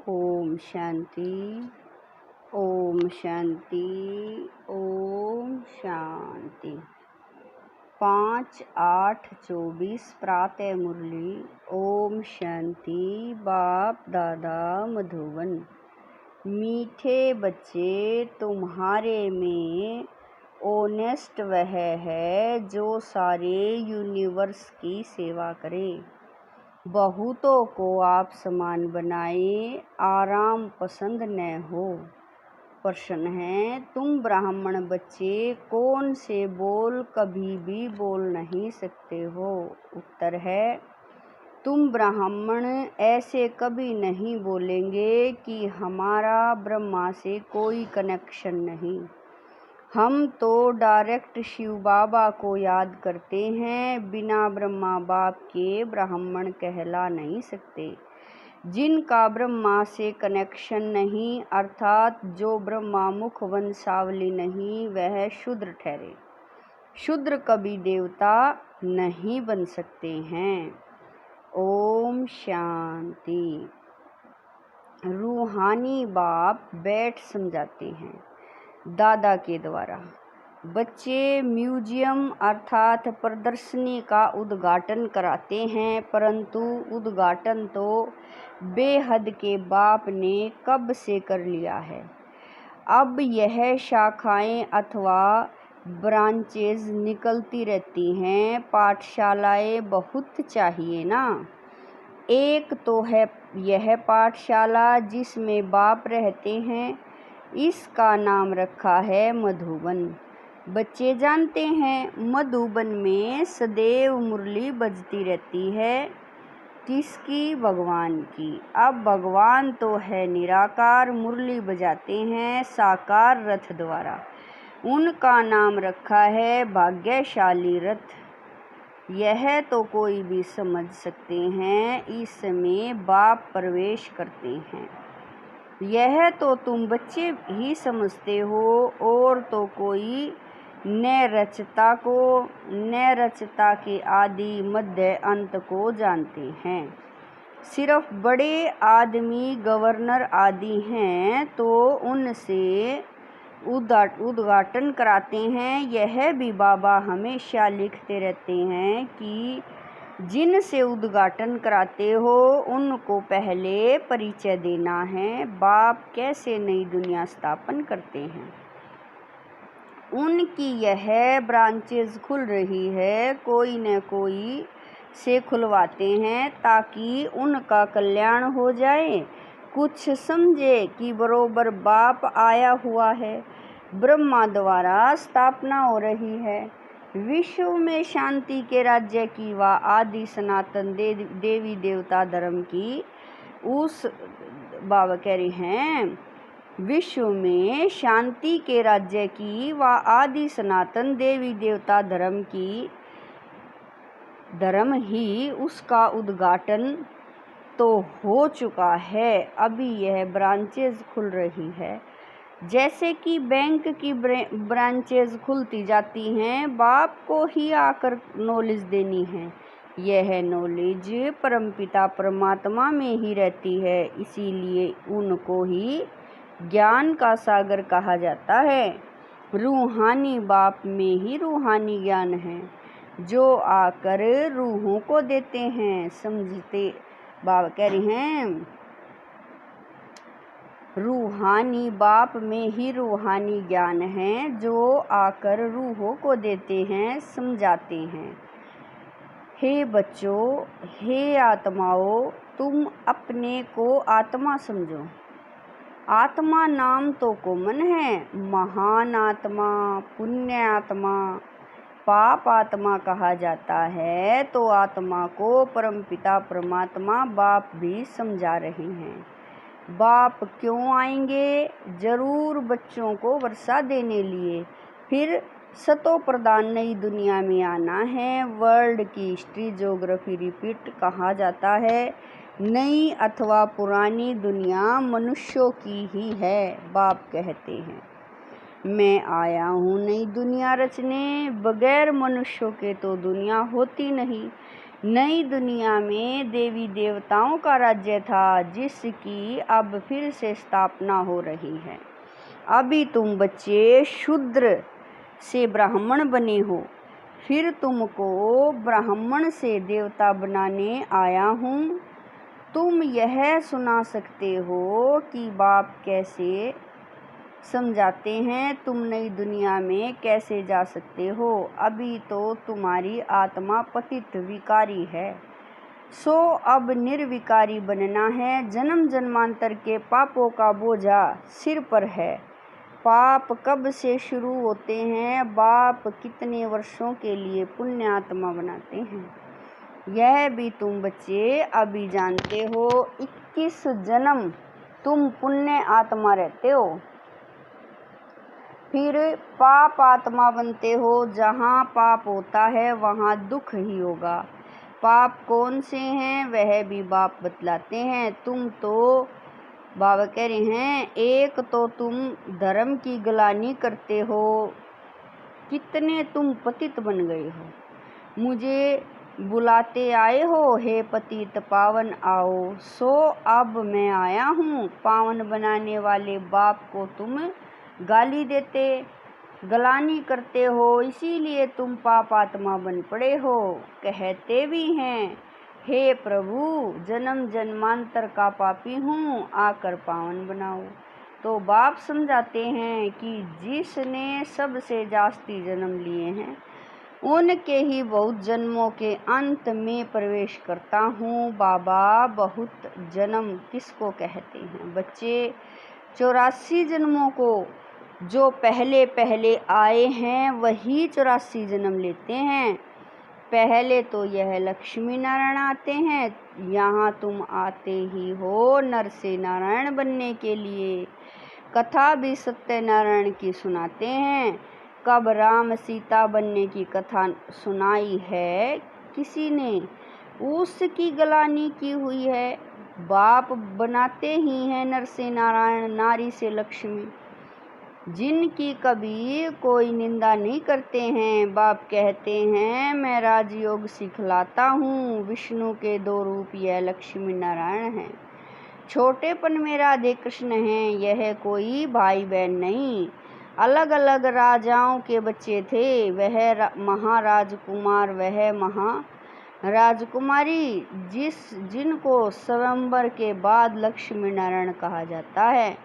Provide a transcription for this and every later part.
ओम शांति। ओम शांति। ओम शांति। 5/8/24 प्रातः मुरली। ओम शांति। बाप दादा मधुबन। मीठे बच्चे, तुम्हारे में ओनेस्ट वह है जो सारे यूनिवर्स की सेवा करे। बहुतों को आप समान बनाए, आराम पसंद न हो। प्रश्न है, तुम ब्राह्मण बच्चे कौन से बोल कभी भी बोल नहीं सकते हो? उत्तर है, तुम ब्राह्मण ऐसे कभी नहीं बोलेंगे कि हमारा ब्रह्मा से कोई कनेक्शन नहीं। हम तो डायरेक्ट शिव बाबा को याद करते हैं, बिना ब्रह्मा बाप के ब्राह्मण कहला नहीं सकते। जिनका ब्रह्मा से कनेक्शन नहीं, अर्थात जो ब्रह्मा मुख वंशावली नहीं, वह शूद्र ठहरे। शूद्र कभी देवता नहीं बन सकते हैं। ओम शांति। रूहानी बाप बैठ समझाते हैं दादा के द्वारा। बच्चे म्यूजियम अर्थात प्रदर्शनी का उद्घाटन कराते हैं, परंतु उद्घाटन तो बेहद के बाप ने कब से कर लिया है। अब यह शाखाएं अथवा ब्रांचेज निकलती रहती हैं। पाठशालाएं बहुत चाहिए ना। एक तो है यह पाठशाला जिसमें बाप रहते हैं, इसका नाम रखा है मधुबन। बच्चे जानते हैं मधुबन में सदैव मुरली बजती रहती है। किसकी? भगवान की। अब भगवान तो है निराकार, मुरली बजाते हैं साकार रथ द्वारा। उनका नाम रखा है भाग्यशाली रथ। यह तो कोई भी समझ सकते हैं, इसमें बाप प्रवेश करते हैं। यह तो तुम बच्चे ही समझते हो, और तो कोई न रचता के आदि मध्य अंत को जानते हैं। सिर्फ बड़े आदमी गवर्नर आदि हैं तो उनसे उद्घाटन कराते हैं। यह भी बाबा हमेशा लिखते रहते हैं कि जिनसे उद्घाटन कराते हो उनको पहले परिचय देना है। बाप कैसे नई दुनिया स्थापन करते हैं, उनकी यह ब्रांचेज खुल रही है, कोई न कोई से खुलवाते हैं ताकि उनका कल्याण हो जाए। कुछ समझे कि बरोबर बाप आया हुआ है, ब्रह्मा द्वारा स्थापना हो रही है। विश्व में शांति के राज्य की व आदि सनातन देवी देवता धर्म की उस बाबा कह रहे हैं, विश्व में शांति के राज्य की व आदि सनातन देवी देवता धर्म ही उसका उद्घाटन तो हो चुका है। अभी यह ब्रांचेज खुल रही है, जैसे कि बैंक की ब्रांचेज खुलती जाती हैं। बाप को ही आकर नॉलेज देनी है। यह नॉलेज परमपिता परमात्मा में ही रहती है, इसीलिए उनको ही ज्ञान का सागर कहा जाता है। रूहानी बाप में ही रूहानी ज्ञान है, जो आकर रूहों को देते हैं। समझते बाबा कह रहे हैं, रूहानी बाप में ही रूहानी ज्ञान है, जो आकर रूहों को देते हैं, समझाते हैं। हे बच्चों, हे आत्माओं, तुम अपने को आत्मा समझो। आत्मा नाम तो कॉमन है, महान आत्मा, पुण्य आत्मा, पाप आत्मा कहा जाता है। तो आत्मा को परमपिता परमात्मा बाप भी समझा रहे हैं। बाप क्यों आएंगे? जरूर बच्चों को वर्षा देने लिए। फिर सतो प्रधान नई दुनिया में आना है। वर्ल्ड की हिस्ट्री ज्योग्राफी रिपीट कहा जाता है। नई अथवा पुरानी दुनिया मनुष्यों की ही है। बाप कहते हैं, मैं आया हूँ नई दुनिया रचने, बगैर मनुष्यों के तो दुनिया होती नहीं। नई दुनिया में देवी देवताओं का राज्य था, जिसकी अब फिर से स्थापना हो रही है। अभी तुम बच्चे शूद्र से ब्राह्मण बने हो, फिर तुमको ब्राह्मण से देवता बनाने आया हूँ। तुम यह सुना सकते हो कि बाप कैसे समझाते हैं, तुम नई दुनिया में कैसे जा सकते हो। अभी तो तुम्हारी आत्मा पतित विकारी है, सो अब निर्विकारी बनना है। जन्म जन्मांतर के पापों का बोझा सिर पर है। पाप कब से शुरू होते हैं, बाप कितने वर्षों के लिए पुण्य आत्मा बनाते हैं, यह भी तुम बच्चे अभी जानते हो। 21 जन्म तुम पुण्य आत्मा रहते हो, फिर पाप आत्मा बनते हो। जहाँ पाप होता है वहाँ दुख ही होगा। पाप कौन से हैं वह भी बाप बतलाते हैं। तुम तो बाबा कह रहे हैं, एक तो तुम धर्म की गलानी करते हो, कितने तुम पतित बन गए हो। मुझे बुलाते आए हो, हे पतित पावन आओ। सो अब मैं आया हूँ, पावन बनाने वाले बाप को तुम गाली देते, गलानी करते हो, इसीलिए तुम पाप आत्मा बन पड़े हो। कहते भी हैं, हे प्रभु जन्म जन्मांतर का पापी हूँ, आकर पावन बनाओ। तो बाप समझाते हैं कि जिसने सबसे जास्ती जन्म लिए हैं, उनके ही बहुत जन्मों के अंत में प्रवेश करता हूँ। बाबा बहुत जन्म किसको कहते हैं बच्चे? 84 जन्मों को जो पहले पहले आए हैं वही 84 जन्म लेते हैं। पहले तो यह लक्ष्मी नारायण आते हैं, यहाँ तुम आते ही हो नर से नारायण बनने के लिए। कथा भी सत्यनारायण की सुनाते हैं। कब राम सीता बनने की कथा सुनाई है किसी ने? उसकी गलानी की हुई है। बाप बनाते ही हैं नर से नारायण, नारी से लक्ष्मी, जिनकी कभी कोई निंदा नहीं करते हैं। बाप कहते हैं, मैं राजयोग सिखलाता हूँ। विष्णु के 2 रूप यह लक्ष्मी नारायण हैं। छोटेपन में राधे कृष्ण हैं, यह कोई भाई बहन नहीं। अलग अलग राजाओं के बच्चे थे, वह महाराजकुमार वह महाराजकुमारी, जिनको स्वयंवर के बाद लक्ष्मी नारायण कहा जाता है।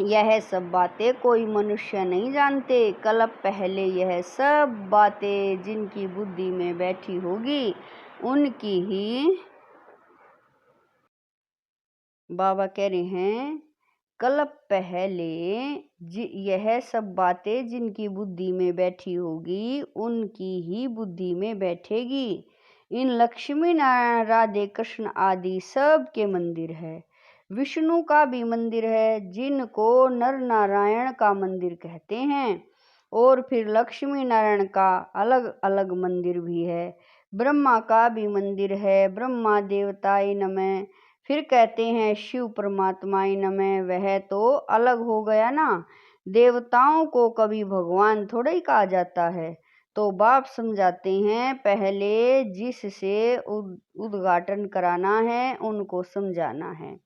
यह सब बातें कोई मनुष्य नहीं जानते। कल्प पहले यह सब बातें जिनकी बुद्धि में बैठी होगी उनकी ही, बाबा कह रहे हैं, कल्प पहले यह सब बातें जिनकी बुद्धि में बैठी होगी उनकी ही बुद्धि में बैठेगी। इन लक्ष्मी नारायण राधे कृष्ण आदि सब के मंदिर है। विष्णु का भी मंदिर है, जिनको नर नारायण का मंदिर कहते हैं। और फिर लक्ष्मी नारायण का अलग अलग मंदिर भी है। ब्रह्मा का भी मंदिर है, ब्रह्मा देवताय नमः। फिर कहते हैं शिव परमात्माय नमः। वह तो अलग हो गया ना, देवताओं को कभी भगवान थोड़ा ही कहा जाता है। तो बाप समझाते हैं, पहले जिससे उद्घाटन कराना है उनको समझाना है।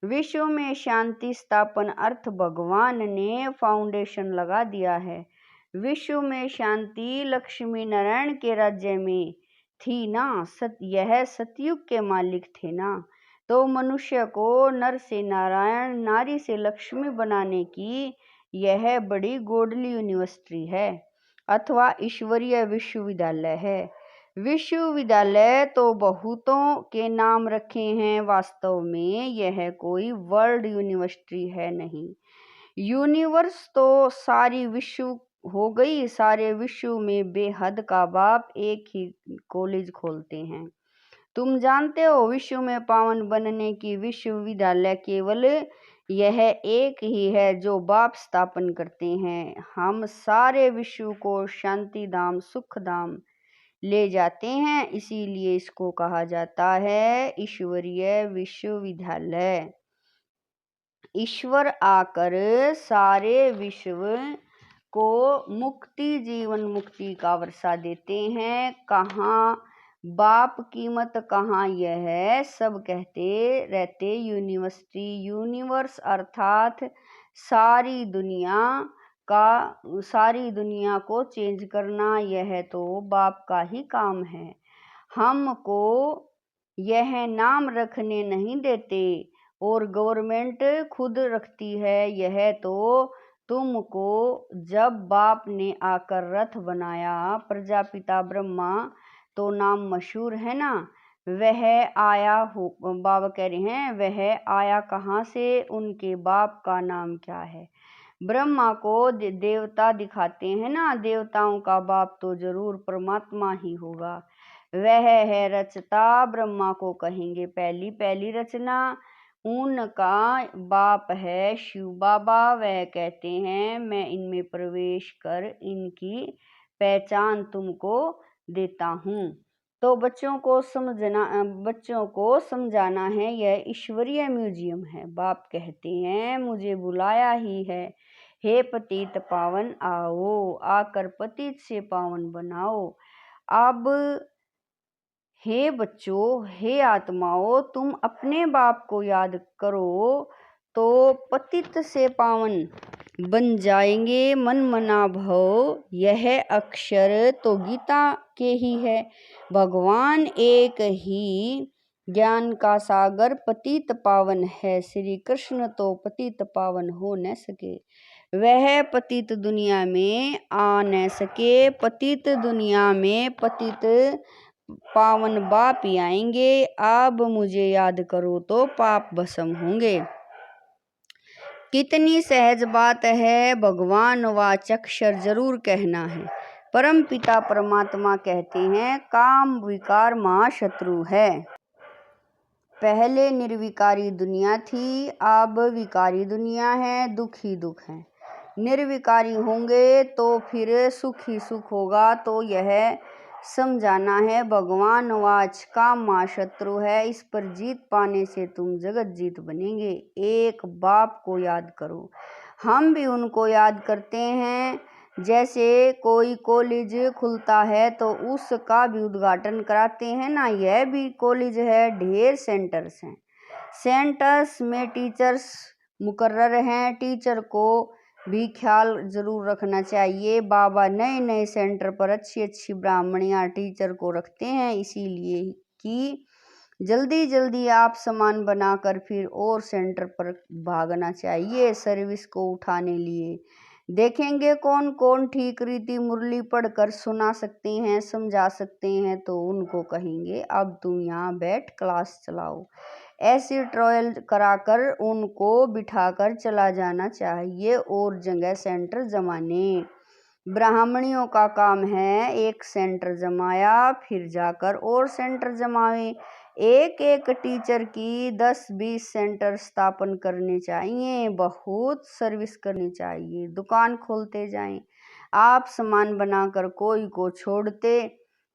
विश्व में शांति स्थापन अर्थ भगवान ने फाउंडेशन लगा दिया है। विश्व में शांति लक्ष्मी नारायण के राज्य में थी ना, यह सतयुग के मालिक थे ना। तो मनुष्य को नर से नारायण, नारी से लक्ष्मी बनाने की यह बड़ी गोडली यूनिवर्सिटी है, अथवा ईश्वरीय विश्वविद्यालय है। विश्वविद्यालय तो बहुतों के नाम रखे हैं, वास्तव में यह कोई वर्ल्ड यूनिवर्सिटी है नहीं। यूनिवर्स तो सारी विश्व हो गई। सारे विश्व में बेहद का बाप एक ही कॉलेज खोलते हैं। तुम जानते हो, विश्व में पावन बनने की विश्वविद्यालय केवल यह एक ही है जो बाप स्थापन करते हैं। हम सारे विश्व को शांति धाम, सुख धाम ले जाते हैं, इसीलिए इसको कहा जाता है ईश्वरीय विश्वविद्यालय। ईश्वर आकर सारे विश्व को मुक्ति, जीवन मुक्ति का वर्षा देते हैं। कहाँ बाप कीमत कहाँ यह सब कहते रहते यूनिवर्सिटी यूनिवर्स अर्थात सारी दुनिया को चेंज करना, यह तो बाप का ही काम है। हमको यह नाम रखने नहीं देते और गवर्नमेंट खुद रखती है। यह तो तुमको जब बाप ने आकर रथ बनाया, प्रजापिता ब्रह्मा तो नाम मशहूर है ना, वह आया हो, बाबा कह रहे हैं वह आया कहाँ से, उनके बाप का नाम क्या है। ब्रह्मा को देवता दिखाते हैं ना, देवताओं का बाप तो जरूर परमात्मा ही होगा। वह है रचता, ब्रह्मा को कहेंगे पहली पहली रचना। उनका बाप है शिव बाबा, वह कहते हैं मैं इनमें प्रवेश कर इनकी पहचान तुमको देता हूँ। तो बच्चों को समझाना है यह ईश्वरीय म्यूजियम है। बाप कहते हैं मुझे बुलाया ही है, हे पतित पावन आओ, आकर पतित से पावन बनाओ। अब हे बच्चों, हे आत्माओं, तुम अपने बाप को याद करो तो पतित से पावन बन जाएंगे। मन मना भव यह अक्षर तो गीता के ही है। भगवान एक ही ज्ञान का सागर पतित पावन है। श्री कृष्ण तो पतित पावन हो न सके, वह पतित दुनिया में आ न सके। पतित दुनिया में पतित पावन बाप ही आएंगे। अब मुझे याद करो तो पाप भस्म होंगे। कितनी सहज बात है, भगवान वाचक्षर जरूर कहना है। परम पिता परमात्मा कहते हैं काम विकार महाशत्रु है। पहले निर्विकारी दुनिया थी, अब विकारी दुनिया है, दुख ही दुख है। निर्विकारी होंगे तो फिर सुख ही सुख होगा। तो यह समझाना है भगवान वाच का महाशत्रु है, इस पर जीत पाने से तुम जगत जीत बनेंगे। एक बाप को याद करो। हम भी उनको याद करते हैं। जैसे कोई कॉलेज खुलता है तो उसका भी उद्घाटन कराते हैं ना, यह भी कॉलेज है। ढेर सेंटर्स हैं, सेंटर्स में टीचर्स मुकर्रर हैं, टीचर को भी ख्याल जरूर रखना चाहिए। बाबा नए नए सेंटर पर अच्छी अच्छी ब्राह्मणियाँ टीचर को रखते हैं, इसीलिए कि जल्दी जल्दी आप सामान बनाकर फिर और सेंटर पर भागना चाहिए सर्विस को उठाने लिए। देखेंगे कौन कौन ठीक रीति मुरली पढ़कर सुना सकते हैं, समझा सकते हैं, तो उनको कहेंगे अब तुम यहाँ बैठ क्लास चलाओ। ऐसे ट्रायल कराकर उनको बिठाकर चला जाना चाहिए और जगह सेंटर जमाने। ब्राह्मणियों का काम है एक सेंटर जमाया फिर जाकर और सेंटर जमावे। एक एक टीचर की 10-20 सेंटर स्थापन करने चाहिए, बहुत सर्विस करनी चाहिए। दुकान खोलते जाएं, आप सामान बनाकर कोई को छोड़ते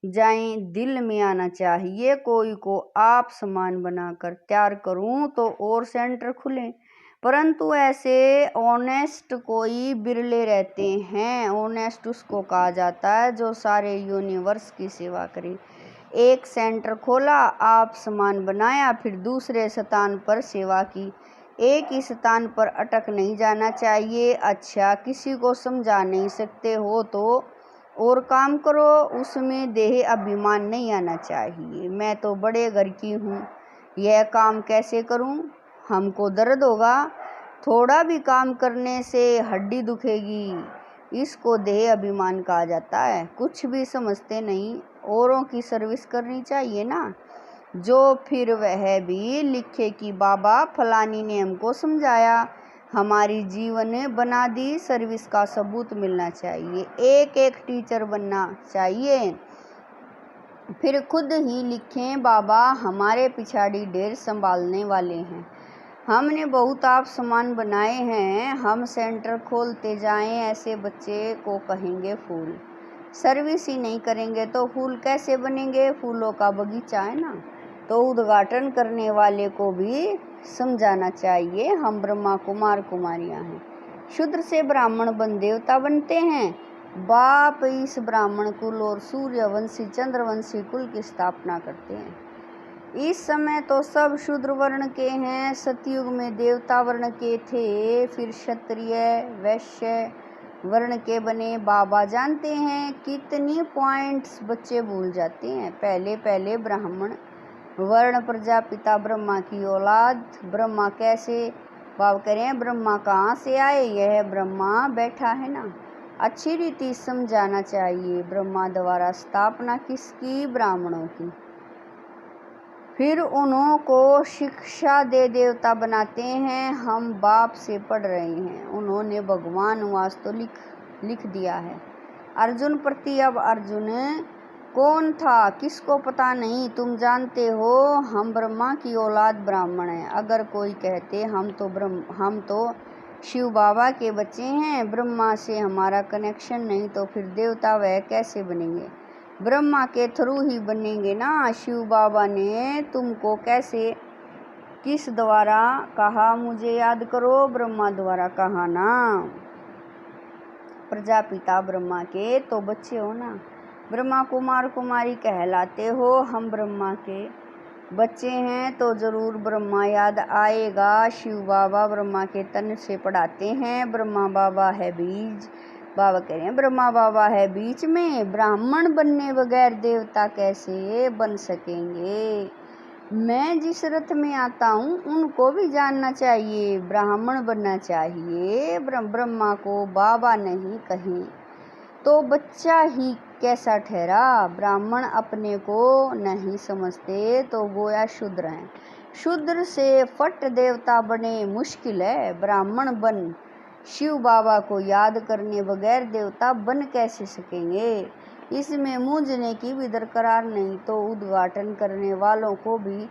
जाएं, दिल में आना चाहिए कोई को आप सामान बनाकर तैयार करूं तो और सेंटर खुलें। परंतु ऐसे ऑनेस्ट कोई बिरले रहते हैं। ऑनेस्ट उसको कहा जाता है जो सारे यूनिवर्स की सेवा करे। एक सेंटर खोला, आप सामान बनाया, फिर दूसरे स्थान पर सेवा की। एक ही स्थान पर अटक नहीं जाना चाहिए। अच्छा किसी को समझा नहीं सकते हो तो और काम करो, उसमें देह अभिमान नहीं आना चाहिए। मैं तो बड़े घर की हूँ, यह काम कैसे करूँ, हमको दर्द होगा। थोड़ा भी काम करने से हड्डी दुखेगी, इसको देह अभिमान कहा जाता है। कुछ भी समझते नहीं, औरों की सर्विस करनी चाहिए ना। जो फिर वह भी लिखे कि बाबा फलानी ने हमको समझाया, हमारी जीवन बना दी, सर्विस का सबूत मिलना चाहिए। एक एक टीचर बनना चाहिए। फिर खुद ही लिखें बाबा हमारे पिछाड़ी ढेर संभालने वाले हैं, हमने बहुत आप सामान बनाए हैं, हम सेंटर खोलते जाएं। ऐसे बच्चे को कहेंगे फूल। सर्विस ही नहीं करेंगे तो फूल कैसे बनेंगे। फूलों का बगीचा है ना। तो उद्घाटन करने वाले को भी समझाना चाहिए हम ब्रह्मा कुमार कुमारियां हैं, शूद्र से ब्राह्मण बन देवता बनते हैं। बाप इस ब्राह्मण कुल और सूर्यवंशी चंद्रवंशी कुल की स्थापना करते हैं। इस समय तो सब शूद्र वर्ण के हैं, सतयुग में देवता वर्ण के थे, फिर क्षत्रिय वैश्य वर्ण के बने। बाबा जानते हैं कितनी पॉइंट्स बच्चे भूल जाते हैं। पहले पहले ब्राह्मण वर्ण प्रजापिता ब्रह्मा की औलाद। ब्रह्मा कैसे? बाबा कह रहे हैं ब्रह्मा कहाँ से आए? यह ब्रह्मा बैठा है ना। अच्छी रीति समझाना चाहिए। ब्रह्मा द्वारा स्थापना किसकी? ब्राह्मणों की। फिर उन्हों को शिक्षा दे देवता बनाते हैं। हम बाप से पढ़ रहे हैं, उन्होंने भगवान वास तो लिख दिया है। अर्जुन प्रति अब अर्जुन कौन था किसको पता नहीं, तुम जानते हो। हम ब्रह्मा की औलाद ब्राह्मण हैं। अगर कोई कहते हम तो शिव बाबा के बच्चे हैं, ब्रह्मा से हमारा कनेक्शन नहीं, तो फिर देवता वह कैसे बनेंगे? ब्रह्मा के थ्रू ही बनेंगे ना। शिव बाबा ने तुमको कैसे किस द्वारा कहा? मुझे याद करो। ब्रह्मा द्वारा कहा ना। प्रजापिता ब्रह्मा के तो बच्चे हो ना। ब्रह्मा कुमार कुमारी कहलाते हो। हम ब्रह्मा के बच्चे हैं तो जरूर ब्रह्मा याद आएगा। शिव बाबा ब्रह्मा के तन से पढ़ाते हैं। ब्रह्मा बाबा है बीज। बाबा कह रहे हैं ब्रह्मा बाबा है बीच में। ब्राह्मण बनने बगैर देवता कैसे बन सकेंगे? मैं जिस रथ में आता हूँ उनको भी जानना चाहिए, ब्राह्मण बनना चाहिए। ब्रह्मा को बाबा नहीं कहें तो बच्चा ही कैसा ठहरा? ब्राह्मण अपने को नहीं समझते तो गोया शूद्र हैं। शूद्र से फट देवता बने मुश्किल है। ब्राह्मण बन शिव बाबा को याद करने बगैर देवता बन कैसे सकेंगे? इसमें मूंझने की भी दरकार नहीं। तो उद्घाटन करने वालों को भी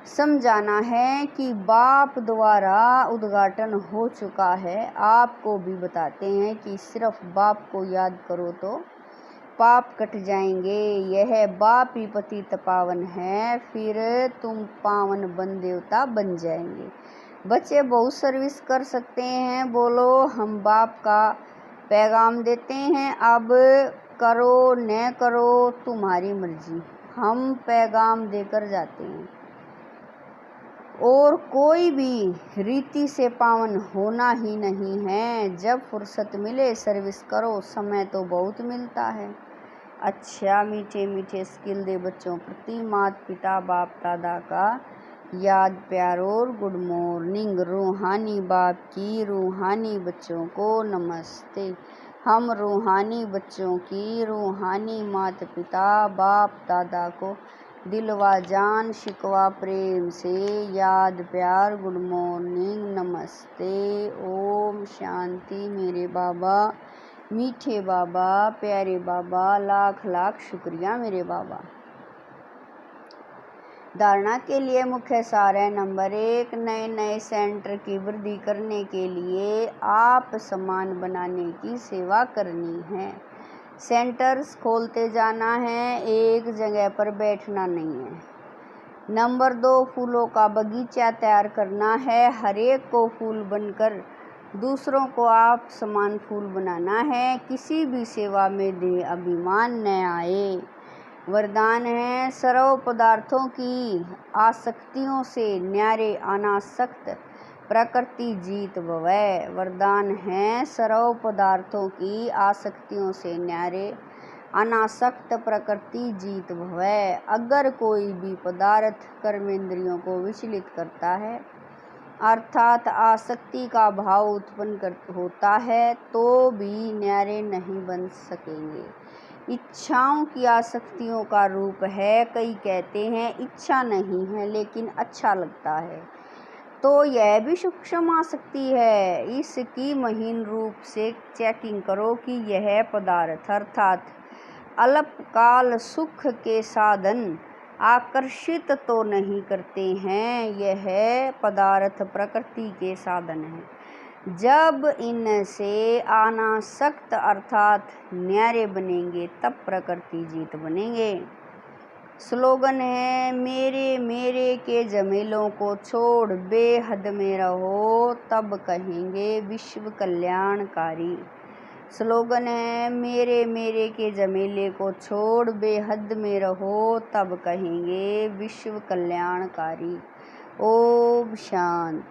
समझाना है कि बाप द्वारा उद्घाटन हो चुका है। आपको भी बताते हैं कि सिर्फ बाप को याद करो तो पाप कट जाएंगे। यह बाप ही पतित पावन है, फिर तुम पावन बन देवता बन जाएंगे। बच्चे बहुत सर्विस कर सकते हैं। बोलो हम बाप का पैगाम देते हैं, अब करो न करो तुम्हारी मर्जी। हम पैगाम देकर जाते हैं। और कोई भी रीति से पावन होना ही नहीं है। जब फुर्सत मिले सर्विस करो, समय तो बहुत मिलता है। अच्छा मीठे मीठे स्किल दे बच्चों प्रति माता पिता बाप दादा का याद प्यार और गुड मॉर्निंग। रूहानी बाप की रूहानी बच्चों को नमस्ते। हम रूहानी बच्चों की रूहानी माता पिता बाप दादा को दिलवा जान शिकवा प्रेम से याद प्यार गुड मॉर्निंग नमस्ते। ओम शांति। मेरे बाबा मीठे बाबा प्यारे बाबा, लाख लाख शुक्रिया मेरे बाबा। धारणा के लिए मुख्य सार है। नंबर 1, नए नए सेंटर की वृद्धि करने के लिए आप समान बनाने की सेवा करनी है। सेंटर्स खोलते जाना है, एक जगह पर बैठना नहीं है। नंबर 2, फूलों का बगीचा तैयार करना है। हर एक को फूल बनकर दूसरों को आप समान फूल बनाना है। किसी भी सेवा में देह अभिमान न आए। वरदान है सर्व पदार्थों की आसक्तियों से न्यारे अनासक्त प्रकृति जीत भवै। वरदान है सर्व पदार्थों की आसक्तियों से न्यारे अनासक्त प्रकृति जीत भवै। अगर कोई भी पदार्थ कर्मेंद्रियों को विचलित करता है अर्थात आसक्ति का भाव उत्पन्न होता है तो भी न्यारे नहीं बन सकेंगे। इच्छाओं की आसक्तियों का रूप है। कई कहते हैं इच्छा नहीं है लेकिन अच्छा लगता है, तो यह भी सूक्ष्म आसक्ति है। इसकी महीन रूप से चेकिंग करो कि यह पदार्थ अर्थात अल्पकाल सुख के साधन आकर्षित तो नहीं करते हैं। यह पदार्थ प्रकृति के साधन हैं। जब इनसे अनासक्त अर्थात न्यारे बनेंगे तब प्रकृति जीत बनेंगे। स्लोगन है मेरे मेरे के झमेलों को छोड़ बेहद में रहो, तब कहेंगे विश्व कल्याणकारी। स्लोगन है, मेरे मेरे के झमेले को छोड़ बेहद में रहो, तब कहेंगे विश्व कल्याणकारी। ओम शांति।